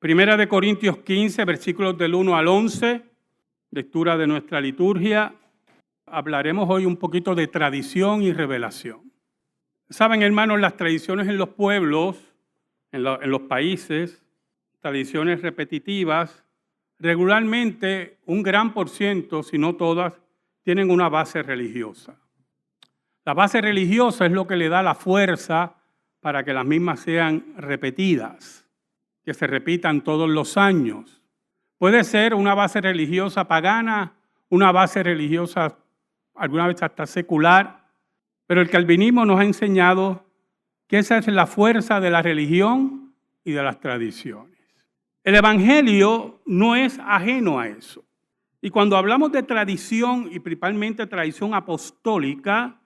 Primera de Corintios 15, versículos del 1 al 11, lectura de nuestra liturgia. Hablaremos hoy un poquito de tradición y revelación. Saben, hermanos, las tradiciones en los pueblos, en los países, tradiciones repetitivas, regularmente un gran por ciento, si no todas, tienen una base religiosa. La base religiosa es lo que le da la fuerza para que las mismas sean repetidas, que se repitan todos los años. Puede ser una base religiosa pagana, una base religiosa alguna vez hasta secular, pero el calvinismo nos ha enseñado que esa es la fuerza de la religión y de las tradiciones. El evangelio no es ajeno a eso. Y cuando hablamos de tradición, y principalmente tradición apostólica,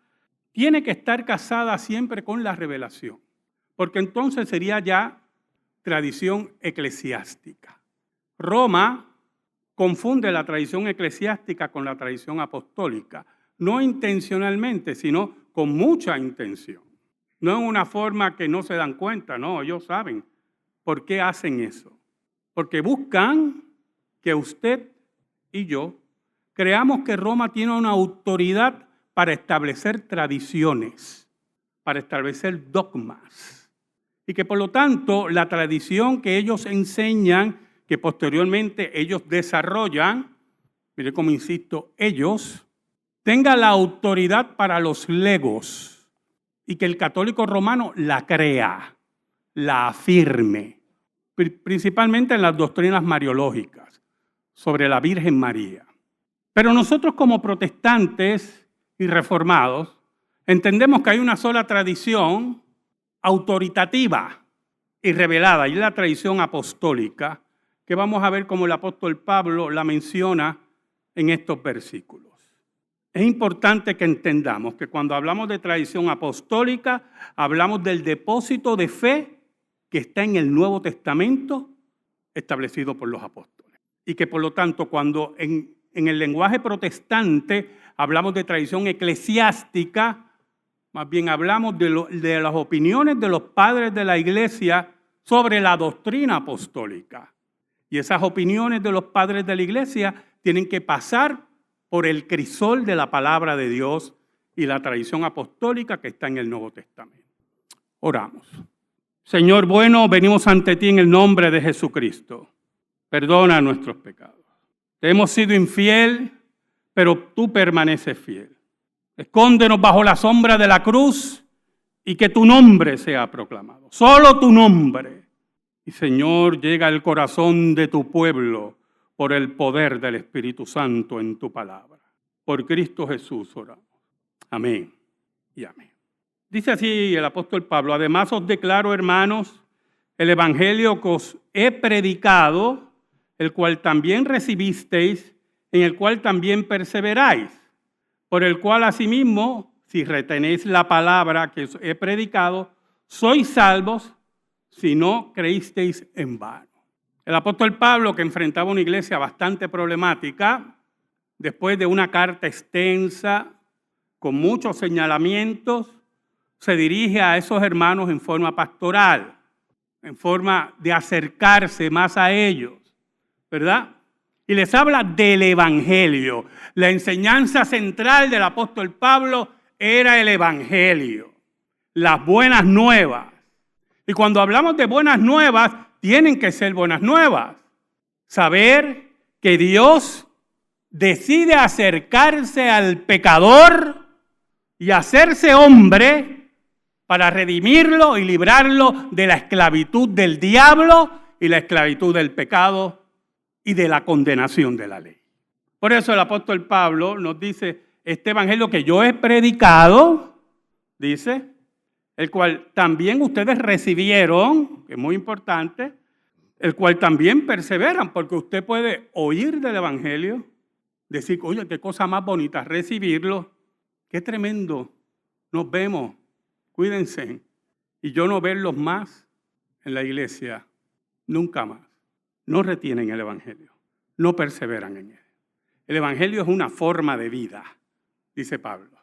tiene que estar casada siempre con la revelación, porque entonces sería ya tradición eclesiástica. Roma confunde la tradición eclesiástica con la tradición apostólica, no intencionalmente, sino con mucha intención. No en una forma que no se dan cuenta, no, ellos saben por qué hacen eso. Porque buscan que usted y yo creamos que Roma tiene una autoridad para establecer tradiciones, para establecer dogmas. Y que por lo tanto la tradición que ellos enseñan, que posteriormente ellos desarrollan, mire cómo insisto, ellos, tenga la autoridad para los legos y que el católico romano la crea, la afirme, principalmente en las doctrinas mariológicas sobre la Virgen María. Pero nosotros como protestantes y reformados entendemos que hay una sola tradición autoritativa y revelada, y es la tradición apostólica, que vamos a ver cómo el apóstol Pablo la menciona en estos versículos. Es importante que entendamos que cuando hablamos de tradición apostólica, hablamos del depósito de fe que está en el Nuevo Testamento establecido por los apóstoles. Y que por lo tanto, cuando en el lenguaje protestante hablamos de tradición eclesiástica, más bien hablamos de las opiniones de los padres de la iglesia sobre la doctrina apostólica. Y esas opiniones de los padres de la iglesia tienen que pasar por el crisol de la palabra de Dios y la tradición apostólica que está en el Nuevo Testamento. Oramos. Señor bueno, venimos ante ti en el nombre de Jesucristo. Perdona nuestros pecados. Te hemos sido infiel, pero tú permaneces fiel. Escóndenos bajo la sombra de la cruz y que tu nombre sea proclamado. Solo tu nombre. Y Señor, llega al corazón de tu pueblo por el poder del Espíritu Santo en tu palabra. Por Cristo Jesús oramos. Amén y amén. Dice así el apóstol Pablo: además os declaro, hermanos, el evangelio que os he predicado, el cual también recibisteis, en el cual también perseveráis, por el cual asimismo, si retenéis la palabra que os he predicado, sois salvos, si no creísteis en vano. El apóstol Pablo, que enfrentaba una iglesia bastante problemática, después de una carta extensa, con muchos señalamientos, se dirige a esos hermanos en forma pastoral, en forma de acercarse más a ellos, ¿verdad? Y les habla del evangelio. La enseñanza central del apóstol Pablo era el evangelio, las buenas nuevas. Y cuando hablamos de buenas nuevas, tienen que ser buenas nuevas. Saber que Dios decide acercarse al pecador y hacerse hombre para redimirlo y librarlo de la esclavitud del diablo y la esclavitud del pecado y de la condenación de la ley. Por eso el apóstol Pablo nos dice: este evangelio que yo he predicado, dice, el cual también ustedes recibieron, que es muy importante, el cual también perseveran, porque usted puede oír del evangelio, decir, oye, qué cosa más bonita, recibirlo, qué tremendo, nos vemos, cuídense, y yo no verlos más en la iglesia, nunca más. No retienen el evangelio, no perseveran en él. El evangelio es una forma de vida, dice Pablo.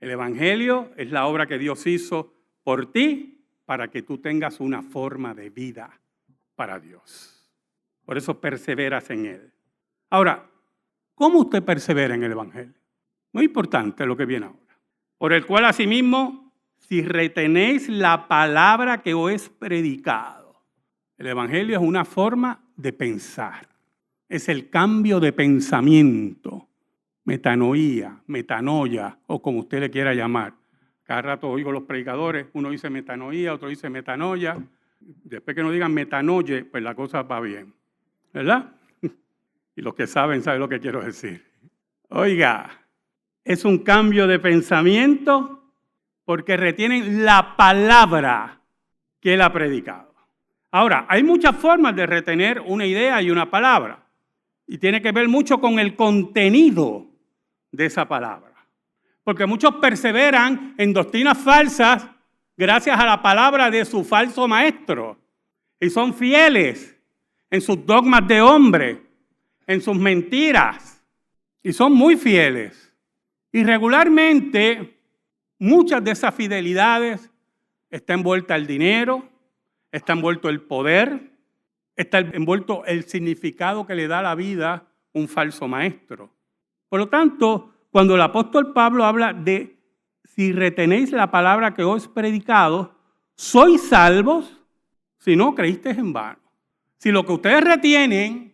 El evangelio es la obra que Dios hizo por ti para que tú tengas una forma de vida para Dios. Por eso perseveras en él. Ahora, ¿cómo usted persevera en el Evangelio? Muy importante lo que viene ahora. Por el cual asimismo, si retenéis la palabra que os es predicado. El Evangelio es una forma de pensar. Es el cambio de pensamiento. Metanoía, metanoia, o como usted le quiera llamar. Cada rato oigo los predicadores, uno dice metanoía, otro dice metanoia. Después que no digan metanoye, pues la cosa va bien. ¿Verdad? Y los que saben lo que quiero decir. Oiga, es un cambio de pensamiento porque retienen la palabra que él ha predicado. Ahora, hay muchas formas de retener una idea y una palabra. Y tiene que ver mucho con el contenido de esa palabra. Porque muchos perseveran en doctrinas falsas gracias a la palabra de su falso maestro. Y son fieles en sus dogmas de hombre, en sus mentiras. Y son muy fieles. Y regularmente, muchas de esas fidelidades está envuelta el dinero, está envuelto el poder, está envuelto el significado que le da a la vida un falso maestro. Por lo tanto, cuando el apóstol Pablo habla de si retenéis la palabra que os he predicado, sois salvos si no creísteis en vano. Si lo que ustedes retienen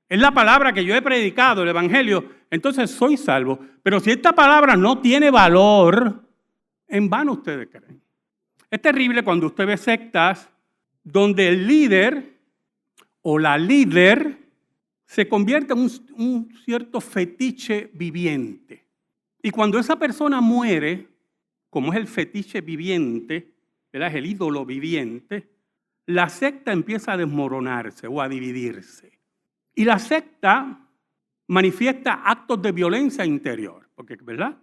es la palabra que yo he predicado, el Evangelio, entonces sois salvos. Pero si esta palabra no tiene valor, en vano ustedes creen. Es terrible cuando usted ve sectas donde el líder o la líder se convierte en un cierto fetiche viviente. Y cuando esa persona muere, como es el fetiche viviente, ¿verdad? Es el ídolo viviente, la secta empieza a desmoronarse o a dividirse. Y la secta manifiesta actos de violencia interior, porque, ¿verdad?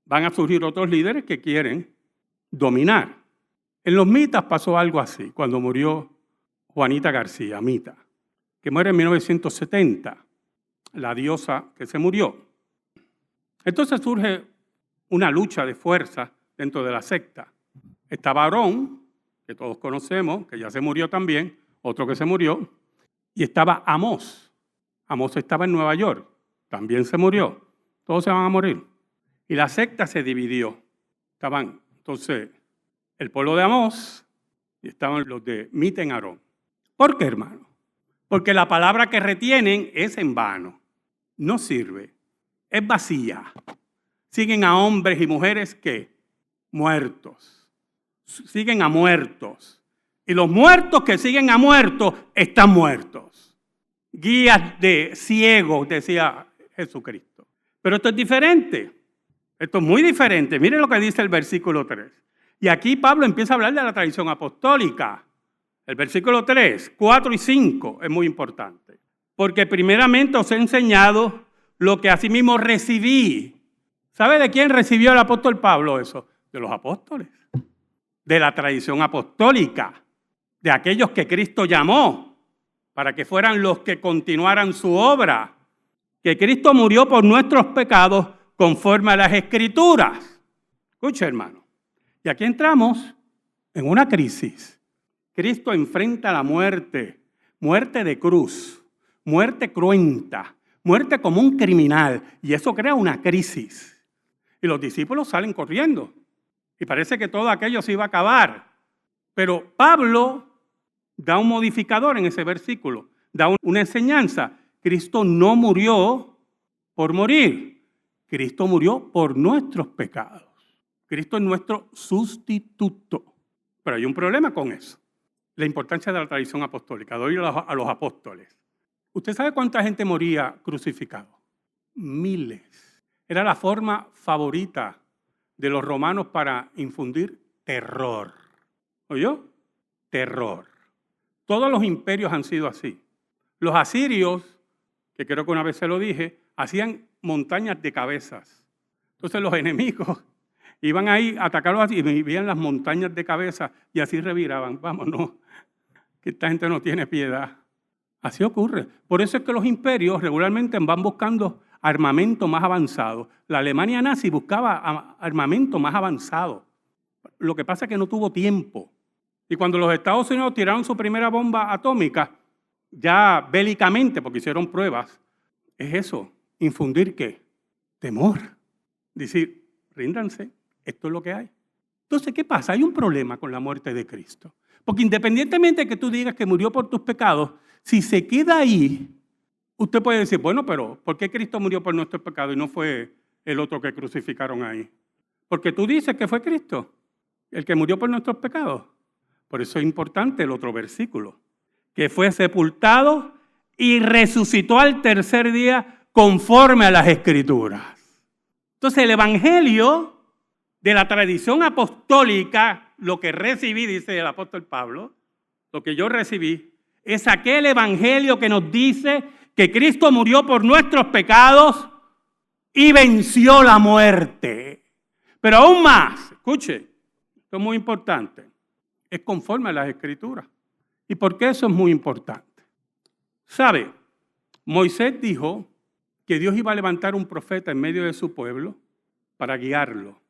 Van a surgir otros líderes que quieren dominar. En los Mitas pasó algo así, cuando murió Juanita García, Mita, que muere en 1970, la diosa que se murió. Entonces surge una lucha de fuerza dentro de la secta. Estaba Aarón, que todos conocemos, que ya se murió también, otro que se murió, y estaba Amós. Amós estaba en Nueva York, también se murió. Todos se van a morir. Y la secta se dividió. Estaban, entonces, el pueblo de Amós y estaban los de Mita en Aarón. ¿Por qué, hermano? Porque la palabra que retienen es en vano. No sirve. Es vacía. Siguen a hombres y mujeres que muertos. Siguen a muertos. Y los muertos que siguen a muertos están muertos. Guías de ciegos, decía Jesucristo. Pero esto es diferente. Esto es muy diferente. Miren lo que dice el versículo 3. Y aquí Pablo empieza a hablar de la tradición apostólica. El versículo 3, 4 y 5 es muy importante. Porque primeramente os he enseñado lo que asimismo recibí. ¿Sabe de quién recibió el apóstol Pablo eso? De los apóstoles. De la tradición apostólica. De aquellos que Cristo llamó para que fueran los que continuaran su obra. Que Cristo murió por nuestros pecados conforme a las Escrituras. Escucha, hermano. Y aquí entramos en una crisis. Cristo enfrenta la muerte, muerte de cruz, muerte cruenta, muerte como un criminal. Y eso crea una crisis. Y los discípulos salen corriendo. Y parece que todo aquello se iba a acabar. Pero Pablo da un modificador en ese versículo. Da una enseñanza. Cristo no murió por morir. Cristo murió por nuestros pecados. Cristo es nuestro sustituto. Pero hay un problema con eso. La importancia de la tradición apostólica. Doy a los apóstoles. ¿Usted sabe cuánta gente moría crucificado? Miles. Era la forma favorita de los romanos para infundir terror. ¿Oyó? Terror. Todos los imperios han sido así. Los asirios, que creo que una vez se lo dije, hacían montañas de cabezas. Entonces los enemigos iban ahí a atacarlos y veían las montañas de cabezas y así reviraban. Vámonos, que esta gente no tiene piedad. Así ocurre. Por eso es que los imperios regularmente van buscando armamento más avanzado. La Alemania nazi buscaba armamento más avanzado. Lo que pasa es que no tuvo tiempo. Y cuando los Estados Unidos tiraron su primera bomba atómica, ya bélicamente, porque hicieron pruebas, es eso, infundir ¿qué? Temor. Decir, ríndanse, esto es lo que hay. Entonces, ¿qué pasa? Hay un problema con la muerte de Cristo. Porque independientemente de que tú digas que murió por tus pecados, si se queda ahí, usted puede decir, bueno, pero ¿por qué Cristo murió por nuestros pecados y no fue el otro que crucificaron ahí? Porque tú dices que fue Cristo, el que murió por nuestros pecados. Por eso es importante el otro versículo, que fue sepultado y resucitó al tercer día conforme a las Escrituras. Entonces el Evangelio de la tradición apostólica, lo que recibí, dice el apóstol Pablo, lo que yo recibí, es aquel Evangelio que nos dice que Cristo murió por nuestros pecados y venció la muerte. Pero aún más, escuche, esto es muy importante, es conforme a las Escrituras. ¿Y por qué eso es muy importante? ¿Sabe? Moisés dijo que Dios iba a levantar un profeta en medio de su pueblo para guiarlo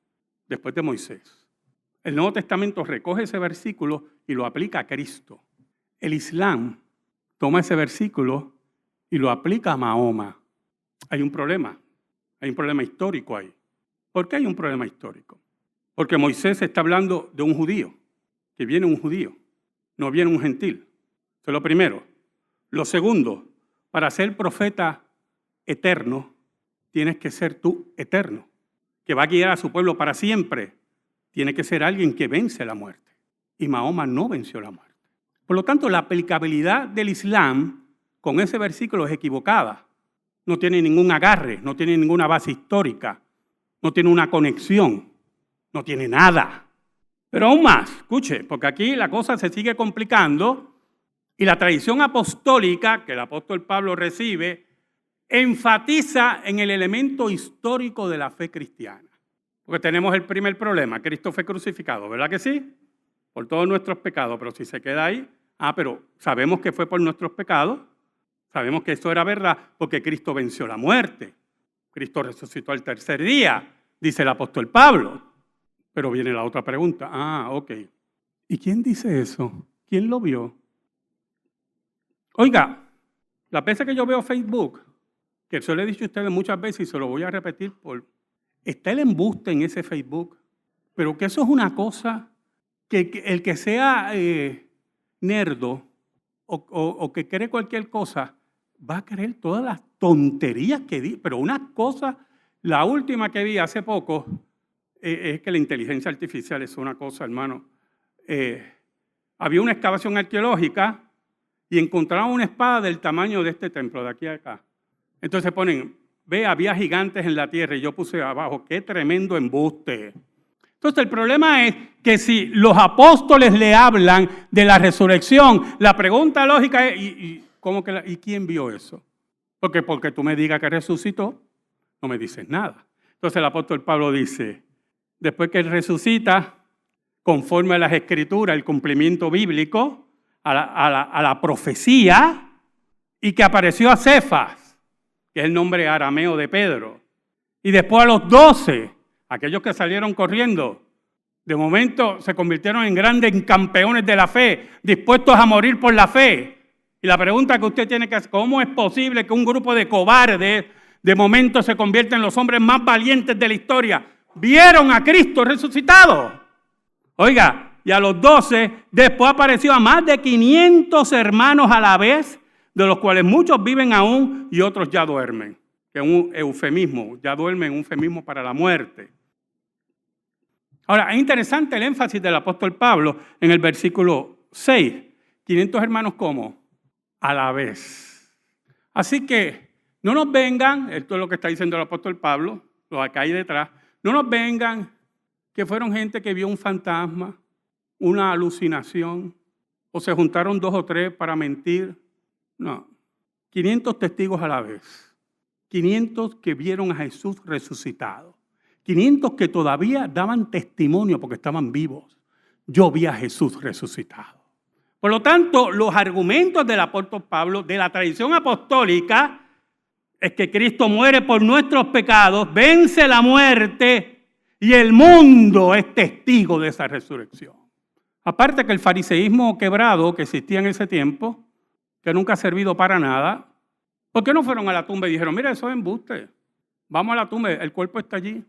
después de Moisés. El Nuevo Testamento recoge ese versículo y lo aplica a Cristo. El Islam toma ese versículo y lo aplica a Mahoma. Hay un problema histórico ahí. ¿Por qué hay un problema histórico? Porque Moisés está hablando de un judío, que viene un judío, no viene un gentil. Eso es lo primero. Lo segundo, para ser profeta eterno, tienes que ser tú eterno, que va a guiar a su pueblo para siempre. Tiene que ser alguien que vence la muerte. Y Mahoma no venció la muerte. Por lo tanto, la aplicabilidad del Islam con ese versículo es equivocada. No tiene ningún agarre, no tiene ninguna base histórica, no tiene una conexión, no tiene nada. Pero aún más, escuche, porque aquí la cosa se sigue complicando y la tradición apostólica que el apóstol Pablo recibe enfatiza en el elemento histórico de la fe cristiana. Porque tenemos el primer problema, Cristo fue crucificado, ¿verdad que sí? Por todos nuestros pecados, pero si se queda ahí, pero sabemos que fue por nuestros pecados, sabemos que eso era verdad porque Cristo venció la muerte. Cristo resucitó al tercer día, dice el apóstol Pablo. Pero viene la otra pregunta, ok. ¿Y quién dice eso? ¿Quién lo vio? Oiga, las veces que yo veo Facebook, que eso le he dicho a ustedes muchas veces y se lo voy a repetir, está el embuste en ese Facebook, pero que eso es una cosa que el que sea nerdo o que cree cualquier cosa, va a creer todas las tonterías que dice. Pero una cosa, la última que vi hace poco, es que la inteligencia artificial es una cosa, hermano. Había una excavación arqueológica y encontraron una espada del tamaño de este templo, de aquí a acá. Entonces ponen, había gigantes en la tierra y yo puse abajo, qué tremendo embuste. Entonces el problema es que si los apóstoles le hablan de la resurrección, la pregunta lógica es, ¿y quién vio eso? Porque tú me digas que resucitó, no me dices nada. Entonces el apóstol Pablo dice, después que él resucita, conforme a las Escrituras, el cumplimiento bíblico, a la profecía, y que apareció a Cefas, que es el nombre arameo de Pedro, y después a los 12, aquellos que salieron corriendo, de momento se convirtieron en grandes campeones de la fe, dispuestos a morir por la fe. Y la pregunta que usted tiene que hacer, ¿cómo es posible que un grupo de cobardes de momento se convierta en los hombres más valientes de la historia? Vieron a Cristo resucitado. Oiga, y a los 12, después apareció a más de 500 hermanos a la vez, de los cuales muchos viven aún y otros ya duermen. Que es un eufemismo, ya duermen, un eufemismo para la muerte. Ahora, es interesante el énfasis del apóstol Pablo en el versículo 6. 500 hermanos, ¿cómo? A la vez. Así que no nos vengan, esto es lo que está diciendo el apóstol Pablo, los acá ahí detrás, no nos vengan que fueron gente que vio un fantasma, una alucinación, o se juntaron 2 o 3 para mentir. No, 500 testigos a la vez, 500 que vieron a Jesús resucitado, 500 que todavía daban testimonio porque estaban vivos. Yo vi a Jesús resucitado. Por lo tanto, los argumentos del apóstol Pablo, de la tradición apostólica, es que Cristo muere por nuestros pecados, vence la muerte y el mundo es testigo de esa resurrección. Aparte que el fariseísmo quebrado que existía en ese tiempo que nunca ha servido para nada. ¿Por qué no fueron a la tumba y dijeron, mira, eso es embuste? Vamos a la tumba, el cuerpo está allí.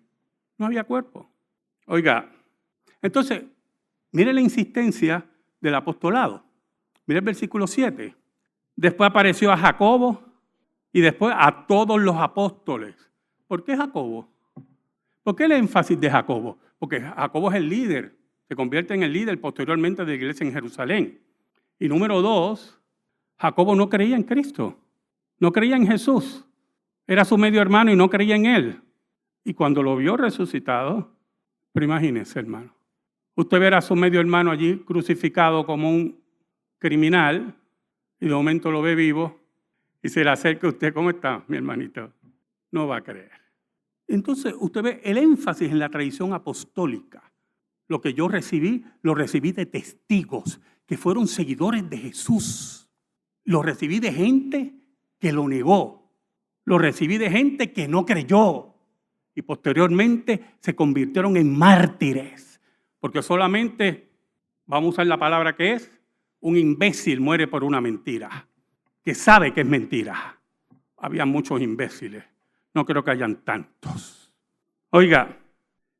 No había cuerpo. Oiga, entonces, mire la insistencia del apostolado. Mire el versículo 7. Después apareció a Jacobo y después a todos los apóstoles. ¿Por qué Jacobo? ¿Por qué el énfasis de Jacobo? Porque Jacobo es el líder, se convierte en el líder posteriormente de la iglesia en Jerusalén. Y número 2, Jacobo no creía en Cristo, no creía en Jesús. Era su medio hermano y no creía en él. Y cuando lo vio resucitado, pero imagínese, hermano, usted ver a su medio hermano allí crucificado como un criminal y de momento lo ve vivo y se le acerca a usted, ¿cómo está, mi hermanito? No va a creer. Entonces, usted ve el énfasis en la tradición apostólica. Lo que yo recibí, lo recibí de testigos que fueron seguidores de Jesús. Lo recibí de gente que lo negó. Lo recibí de gente que no creyó. Y posteriormente se convirtieron en mártires. Porque solamente, vamos a usar la palabra que es, un imbécil muere por una mentira. Que sabe que es mentira. Había muchos imbéciles. No creo que hayan tantos. Oiga,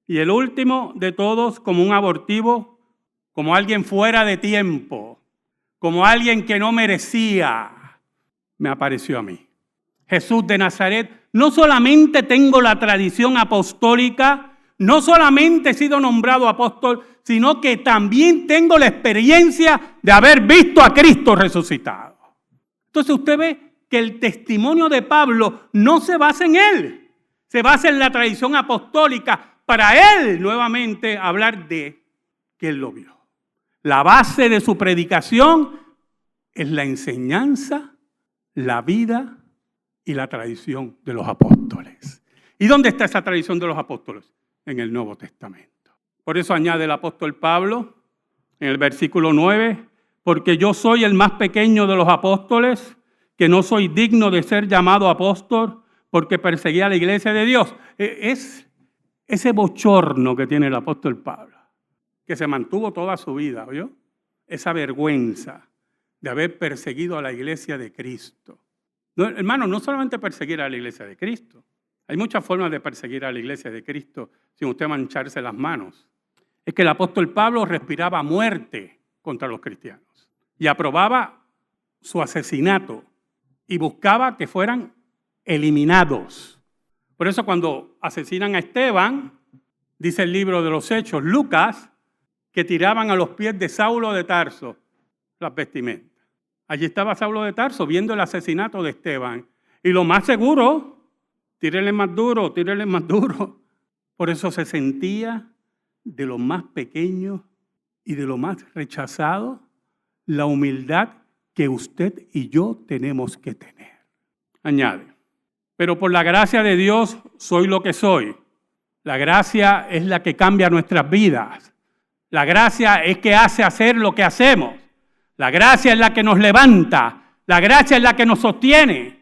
y el último de todos, como un abortivo, como alguien fuera de tiempo, como alguien que no merecía, me apareció a mí. Jesús de Nazaret, no solamente tengo la tradición apostólica, no solamente he sido nombrado apóstol, sino que también tengo la experiencia de haber visto a Cristo resucitado. Entonces usted ve que el testimonio de Pablo no se basa en él, se basa en la tradición apostólica para él nuevamente hablar de que él lo vio. La base de su predicación es la enseñanza, la vida y la tradición de los apóstoles. ¿Y dónde está esa tradición de los apóstoles? En el Nuevo Testamento. Por eso añade el apóstol Pablo en el versículo 9, porque yo soy el más pequeño de los apóstoles, que no soy digno de ser llamado apóstol porque perseguía la iglesia de Dios. Es ese bochorno que tiene el apóstol Pablo, que se mantuvo toda su vida, ¿oyó? Esa vergüenza de haber perseguido a la iglesia de Cristo. No, hermano, no solamente perseguir a la iglesia de Cristo. Hay muchas formas de perseguir a la iglesia de Cristo sin usted mancharse las manos. Es que el apóstol Pablo respiraba muerte contra los cristianos y aprobaba su asesinato y buscaba que fueran eliminados. Por eso cuando asesinan a Esteban, dice el libro de los Hechos, Lucas, que tiraban a los pies de Saulo de Tarso las vestimentas. Allí estaba Saulo de Tarso viendo el asesinato de Esteban. Y lo más seguro, tírenle más duro, tírenle más duro. Por eso se sentía de lo más pequeño y de lo más rechazado la humildad que usted y yo tenemos que tener. Añade, pero por la gracia de Dios soy lo que soy. La gracia es la que cambia nuestras vidas. La gracia es que hace hacer lo que hacemos. La gracia es la que nos levanta. La gracia es la que nos sostiene.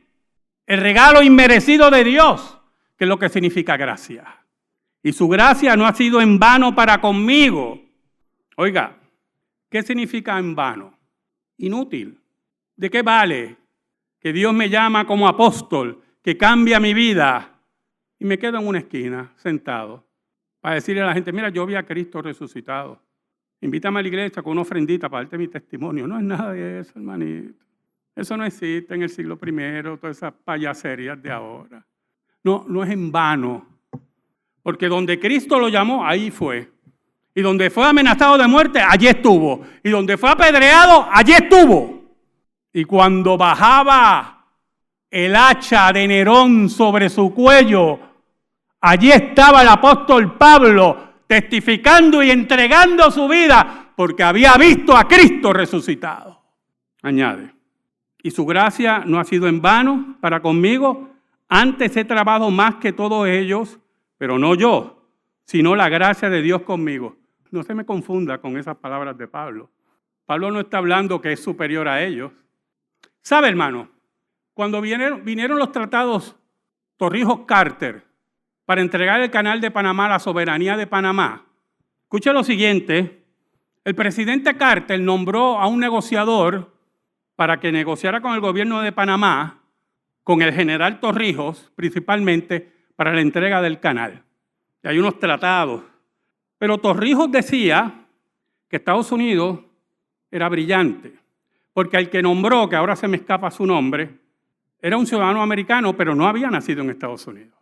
El regalo inmerecido de Dios, que es lo que significa gracia. Y su gracia no ha sido en vano para conmigo. Oiga, ¿qué significa en vano? Inútil. ¿De qué vale que Dios me llama como apóstol, que cambia mi vida y me quedo en una esquina sentado para decirle a la gente, mira, yo vi a Cristo resucitado. Invítame a la iglesia con una ofrendita para darte mi testimonio. No es nada de eso, hermanito. Eso no existe en el siglo I, todas esas payaserías de ahora. No es en vano. Porque donde Cristo lo llamó, ahí fue. Y donde fue amenazado de muerte, allí estuvo. Y donde fue apedreado, allí estuvo. Y cuando bajaba el hacha de Nerón sobre su cuello, allí estaba el apóstol Pablo testificando y entregando su vida porque había visto a Cristo resucitado. Añade, y su gracia no ha sido en vano para conmigo. Antes he trabajado más que todos ellos, pero no yo, sino la gracia de Dios conmigo. No se me confunda con esas palabras de Pablo. Pablo no está hablando que es superior a ellos. ¿Sabe, hermano? Cuando vinieron los tratados Torrijos-Carter para entregar el canal de Panamá a la soberanía de Panamá, escuche lo siguiente, el presidente Carter nombró a un negociador para que negociara con el gobierno de Panamá, con el general Torrijos, principalmente, para la entrega del canal. Y hay unos tratados. Pero Torrijos decía que Estados Unidos era brillante, porque el que nombró, que ahora se me escapa su nombre, era un ciudadano americano, pero no había nacido en Estados Unidos.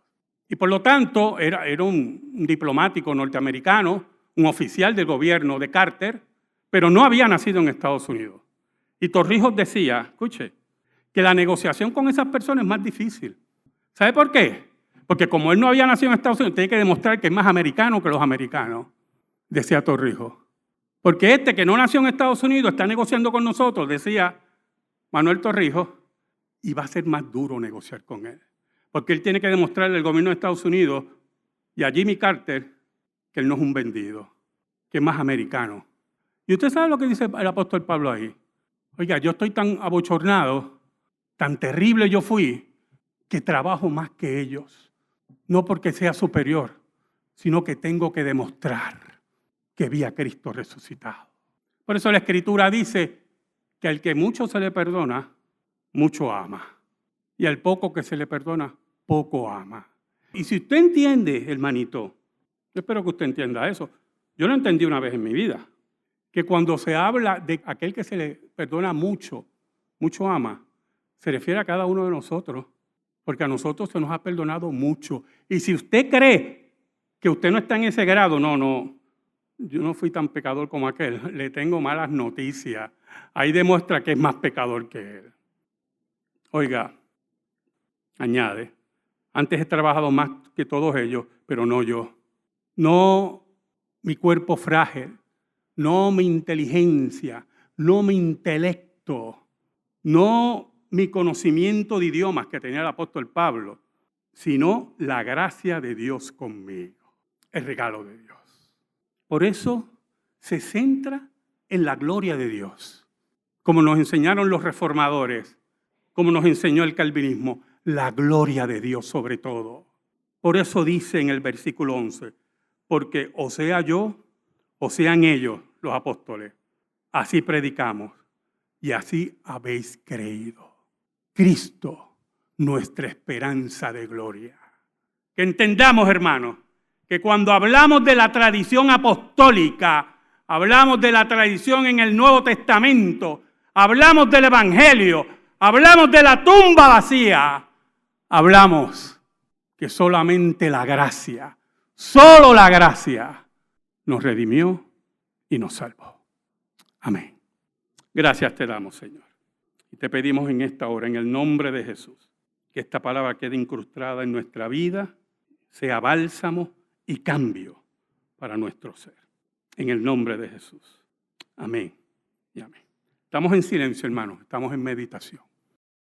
Y por lo tanto, era un diplomático norteamericano, un oficial del gobierno de Carter, pero no había nacido en Estados Unidos. Y Torrijos decía, escuche, que la negociación con esas personas es más difícil. ¿Sabe por qué? Porque como él no había nacido en Estados Unidos, tiene que demostrar que es más americano que los americanos, decía Torrijos. Porque este que no nació en Estados Unidos está negociando con nosotros, decía Manuel Torrijos, y va a ser más duro negociar con él. Porque él tiene que demostrarle al gobierno de Estados Unidos y a Jimmy Carter que él no es un vendido, que es más americano. ¿Y usted sabe lo que dice el apóstol Pablo ahí? Oiga, yo estoy tan abochornado, tan terrible yo fui, que trabajo más que ellos. No porque sea superior, sino que tengo que demostrar que vi a Cristo resucitado. Por eso la Escritura dice que al que mucho se le perdona, mucho ama. Y al poco que se le perdona, poco ama. Y si usted entiende, hermanito, yo espero que usted entienda eso. Yo lo entendí una vez en mi vida, que cuando se habla de aquel que se le perdona mucho, mucho ama, se refiere a cada uno de nosotros, porque a nosotros se nos ha perdonado mucho. Y si usted cree que usted no está en ese grado, no, yo no fui tan pecador como aquel, le tengo malas noticias. Ahí demuestra que es más pecador que él. Oiga, añade, antes he trabajado más que todos ellos, pero no yo. No mi cuerpo frágil, no mi inteligencia, no mi intelecto, no mi conocimiento de idiomas que tenía el apóstol Pablo, sino la gracia de Dios conmigo, el regalo de Dios. Por eso se centra en la gloria de Dios, como nos enseñaron los reformadores, como nos enseñó el calvinismo, la gloria de Dios sobre todo. Por eso dice en el versículo 11, porque o sea yo, o sean ellos, los apóstoles, así predicamos y así habéis creído. Cristo, nuestra esperanza de gloria. Que entendamos, hermanos, que cuando hablamos de la tradición apostólica, hablamos de la tradición en el Nuevo Testamento, hablamos del Evangelio, hablamos de la tumba vacía, hablamos que solamente la gracia, solo la gracia, nos redimió y nos salvó. Amén. Gracias te damos, Señor. Y te pedimos en esta hora, en el nombre de Jesús, que esta palabra quede incrustada en nuestra vida, sea bálsamo y cambio para nuestro ser. En el nombre de Jesús. Amén y amén. Estamos en silencio, hermanos. Estamos en meditación.